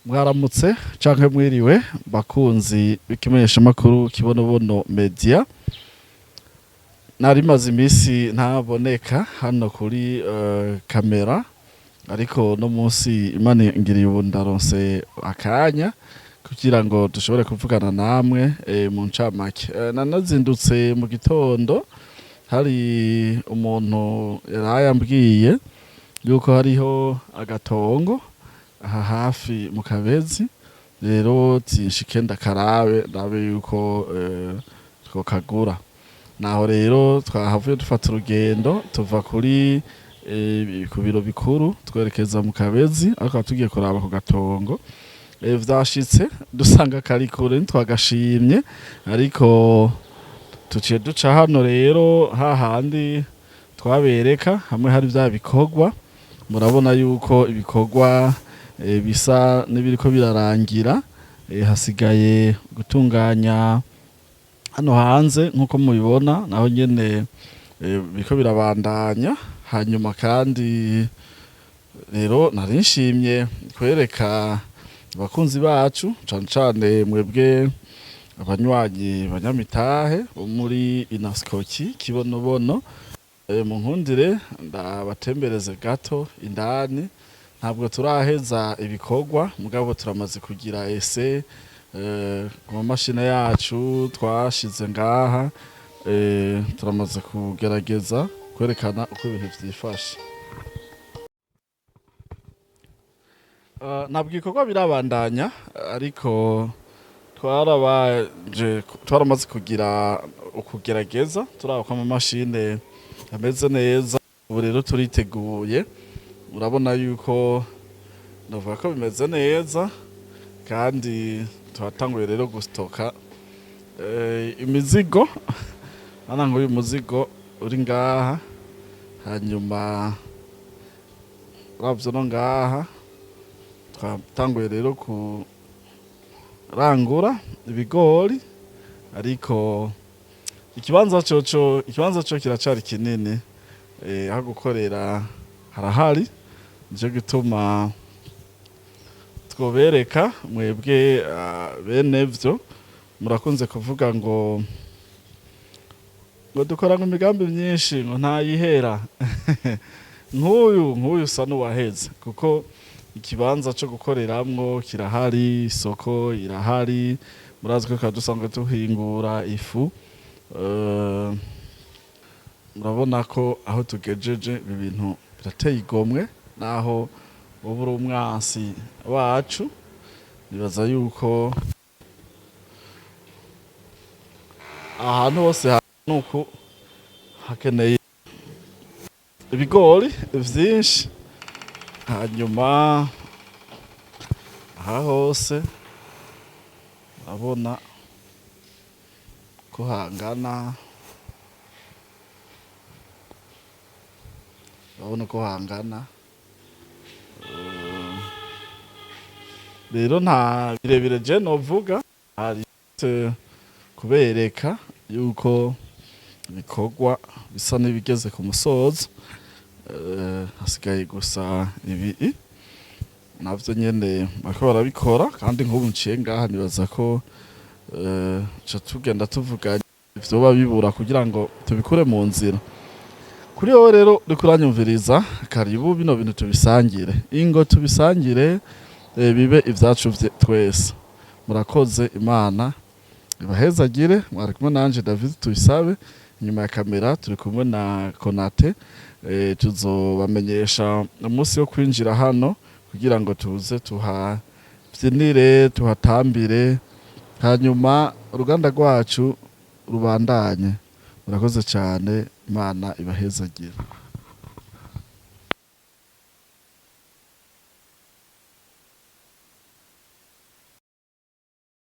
Mwaramutse canke mwiriwe bakunzi b'ikimenyesha makuru kibonobono media. Narimaze imisi ntaboneka hano kuri kamera, ariko no munsi Imana ingiriye ubu ndaronse akanya kugira ngo dushobore kuvugana namwe mu ncamake. Nanazindutse mu gitondo hari umuntu yarayambwiye yuko hariho agatongo aha hafi mu Kabezi, rero tinshike ndabe yuko twokagura. Naho rero twahavuye dufata urugendo tuva kuri ku biro bikuru twerekeza mu Kabezi, ariko tugiye kuraba ku gatongo vyashitse dusanga kari kure ntitwagashimye, ariko tuciye duca hano rero hahandi twabereka hamwe hari vya bikorwa. Murabona yuko ibikorwa bisa n'ibiriko birarangira, hasigaye gutunganya hano hanze nkuko mubibona, naho nyene biriko birabandanya. Hanyuma kandi rero narinshimye kwereka abakunzi bacu cane cane mwebwe abanywanyi banyamitahe bo muri inaskoki kibonobono, munkundire ndabatembereze gato indani. Ntabwo turaheza ibikorwa, mugabo turamaze kugira ese ku mamashine yacu twashize ngaha, turamaze kugerageza kwerekana uko ibintu vyifashe. Ntabwo ibikorwa birabandanya, ariko twaramaze kugira ukugerageza turaba ko amamashine ameze neza. Ubu rero turiteguye, urabona yuko navuga ko bimeze neza, kandi twatanguye rero gustoka imizigo. Hano ngo uyu muzigo uri ngaha, hanyuma uravye no ngaha twatanguye rero kurangura ibigori, ariko ikibanza co kiracari kinini, aho gukorera harahari. Nico gituma twobereka mwebwe bene vyo murakunze kuvuga ngo dukora imigambi myinshi ngo ntayihera. nk'uyu usa n'uwaheze, kuko ikibanza co gukoreramwo kirahari, isoko irahari. Murazi ko dusanzwe tuhingura ifu. Murabona ko aho tugejeje ibintu birateye igomwe, naho wowe uri umwansi wacu. Nibaza yuko ahantu hose nuko hakeneye ibigori vyinshi. Hanyuma aha hose urabona ko hangana, rero nta birebire je novuga, hari kubereka yuko ibikorwa bisa n'ibigeze ku musozo. Hasigaye gusa ibi navyo nyene bariko barabikora, kandi nk'ubu nciye ngaha nibaza ko ca tugenda tuvuga vyoba bibura kugira ngo tubikure mu nzira. Kuri wowe rero uriko uranyumviriza, karibu bino bintu tubisangire, ingo tubisangire, bibe ivyacu twese. Murakoze, Imana ibahezagire. Mwari kumwe nanje David Tubisabe, inyuma ya kamera turi kumwe na Konate. Tuzobamenyesha umunsi wo kwinjira hano kugira ngo tuze tuhavyinire, tuhatambire, hanyuma uruganda rwacu rubandanye. Murakoze cane, Imana ibahezagire.